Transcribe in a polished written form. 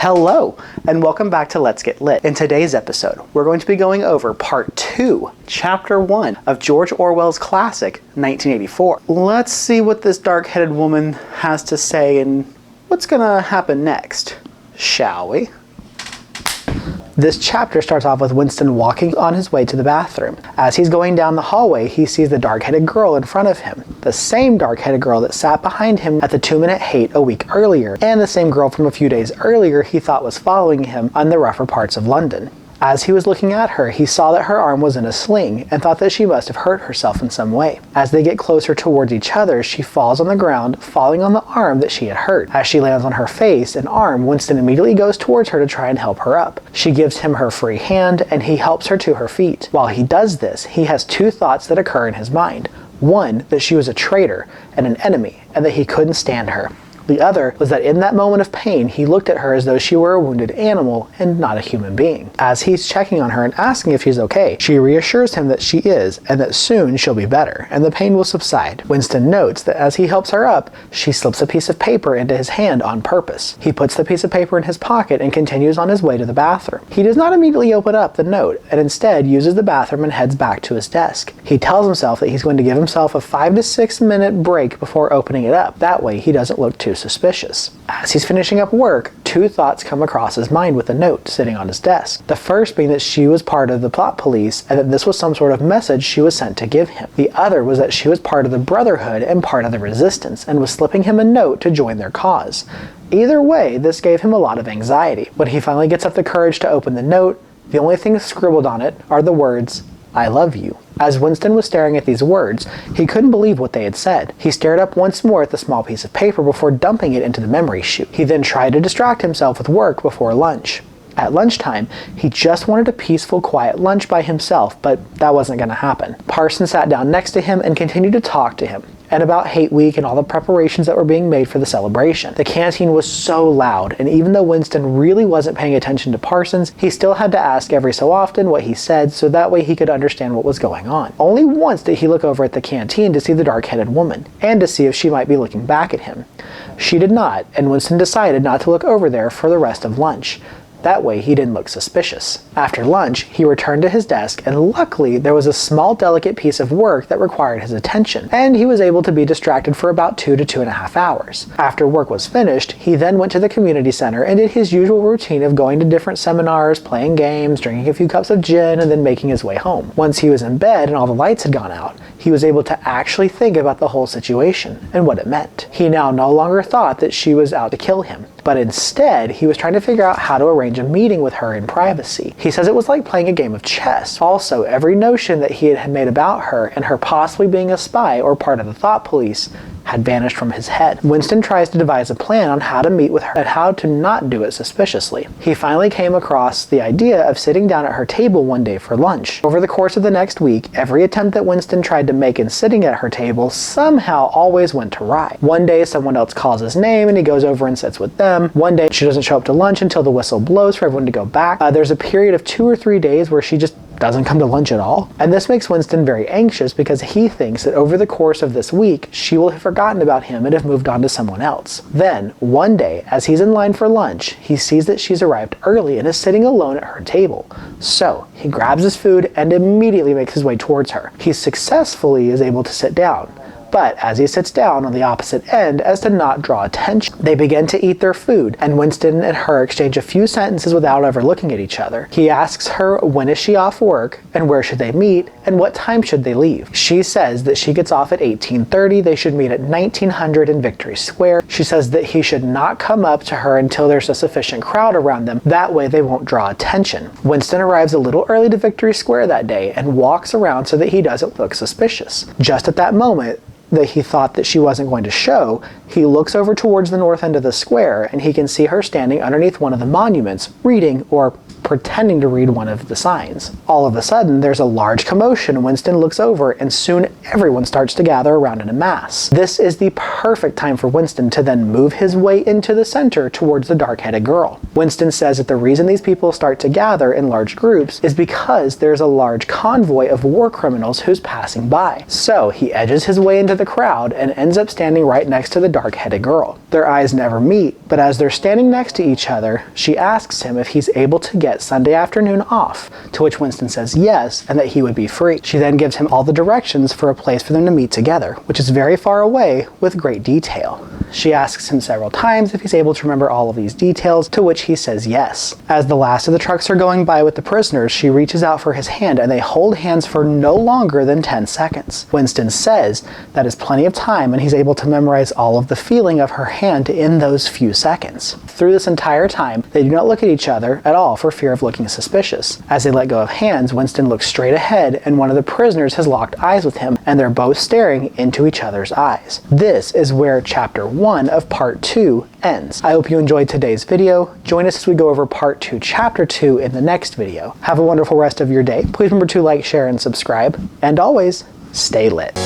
Hello, and welcome back to Let's Get Lit. In today's episode, we're going to be going over Part 2, Chapter 1 of George Orwell's classic, 1984. Let's see what this dark-headed woman has to say and what's gonna happen next, shall we? This chapter starts off with Winston walking on his way to the bathroom. As he's going down the hallway, he sees the dark-headed girl in front of him. The same dark-headed girl that sat behind him at the 2-Minute Hate a week earlier, and the same girl from a few days earlier he thought was following him on the rougher parts of London. As he was looking at her, he saw that her arm was in a sling and thought that she must have hurt herself in some way. As they get closer towards each other, she falls on the ground, falling on the arm that she had hurt. As she lands on her face and arm, Winston immediately goes towards her to try and help her up. She gives him her free hand and he helps her to her feet. While he does this, he has two thoughts that occur in his mind. One, that she was a traitor and an enemy, and that he couldn't stand her. The other was that in that moment of pain, he looked at her as though she were a wounded animal and not a human being. As he's checking on her and asking if she's okay, she reassures him that she is and that soon she'll be better and the pain will subside. Winston notes that as he helps her up, she slips a piece of paper into his hand on purpose. He puts the piece of paper in his pocket and continues on his way to the bathroom. He does not immediately open up the note and instead uses the bathroom and heads back to his desk. He tells himself that he's going to give himself a 5 to 6 minute break before opening it up. That way he doesn't look too suspicious. As he's finishing up work, two thoughts come across his mind with a note sitting on his desk. The first being that she was part of the plot police and that this was some sort of message she was sent to give him. The other was that she was part of the Brotherhood and part of the Resistance and was slipping him a note to join their cause. Either way, this gave him a lot of anxiety. When he finally gets up the courage to open the note, the only things scribbled on it are the words, "I love you." As Winston was staring at these words, he couldn't believe what they had said. He stared up once more at the small piece of paper before dumping it into the memory chute. He then tried to distract himself with work before lunch. At lunchtime, he just wanted a peaceful, quiet lunch by himself, but that wasn't going to happen. Parsons sat down next to him and continued to talk to him, and about Hate Week and all the preparations that were being made for the celebration. The canteen was so loud, and even though Winston really wasn't paying attention to Parsons, he still had to ask every so often what he said so that way he could understand what was going on. Only once did he look over at the canteen to see the dark-headed woman, and to see if she might be looking back at him. She did not, and Winston decided not to look over there for the rest of lunch. That way he didn't look suspicious. After lunch, he returned to his desk and luckily there was a small delicate piece of work that required his attention, and he was able to be distracted for about 2 to 2.5 hours. After work was finished, he then went to the community center and did his usual routine of going to different seminars, playing games, drinking a few cups of gin, and then making his way home. Once he was in bed and all the lights had gone out, he was able to actually think about the whole situation and what it meant. He now no longer thought that she was out to kill him, but instead he was trying to figure out how to arrange a meeting with her in privacy. He says it was like playing a game of chess. Also, every notion that he had made about her and her possibly being a spy or part of the thought police had vanished from his head. Winston tries to devise a plan on how to meet with her and how to not do it suspiciously. He finally came across the idea of sitting down at her table one day for lunch. Over the course of the next week, every attempt that Winston tried to make in sitting at her table somehow always went awry. One day someone else calls his name and he goes over and sits with them. One day she doesn't show up to lunch until the whistle blows for everyone to go back. There's a period of 2 or 3 days where she just doesn't come to lunch at all. And this makes Winston very anxious because he thinks that over the course of this week, she will have forgotten about him and have moved on to someone else. Then, one day, as he's in line for lunch, he sees that she's arrived early and is sitting alone at her table. So, he grabs his food and immediately makes his way towards her. He successfully is able to sit down. But as he sits down on the opposite end as to not draw attention, they begin to eat their food, and Winston and her exchange a few sentences without ever looking at each other. He asks her when is she off work, and where should they meet, and what time should they leave. She says that she gets off at 18:30, they should meet at 1900 in Victory Square. She says that he should not come up to her until there's a sufficient crowd around them, that way they won't draw attention. Winston arrives a little early to Victory Square that day and walks around so that he doesn't look suspicious. Just at that moment, that he thought that she wasn't going to show, he looks over towards the north end of the square and he can see her standing underneath one of the monuments, reading or pretending to read one of the signs. All of a sudden, there's a large commotion. Winston looks over, and soon everyone starts to gather around in a mass. This is the perfect time for Winston to then move his way into the center towards the dark-headed girl. Winston says that the reason these people start to gather in large groups is because there's a large convoy of war criminals who's passing by. So he edges his way into the crowd and ends up standing right next to the dark-headed girl. Their eyes never meet, but as they're standing next to each other, she asks him if he's able to get Sunday afternoon off, to which Winston says yes, and that he would be free. She then gives him all the directions for a place for them to meet together, which is very far away with great detail. She asks him several times if he's able to remember all of these details, to which he says yes. As the last of the trucks are going by with the prisoners, she reaches out for his hand and they hold hands for no longer than 10 seconds. Winston says that is plenty of time and he's able to memorize all of the feeling of her hand in those few seconds. Through this entire time, they do not look at each other at all for fear of looking suspicious. As they let go of hands, Winston looks straight ahead and one of the prisoners has locked eyes with him and they're both staring into each other's eyes. This is where chapter 1 of part 2 ends. I hope you enjoyed today's video. Join us as we go over part 2, chapter 2 in the next video. Have a wonderful rest of your day. Please remember to like, share, and subscribe. And always, stay lit.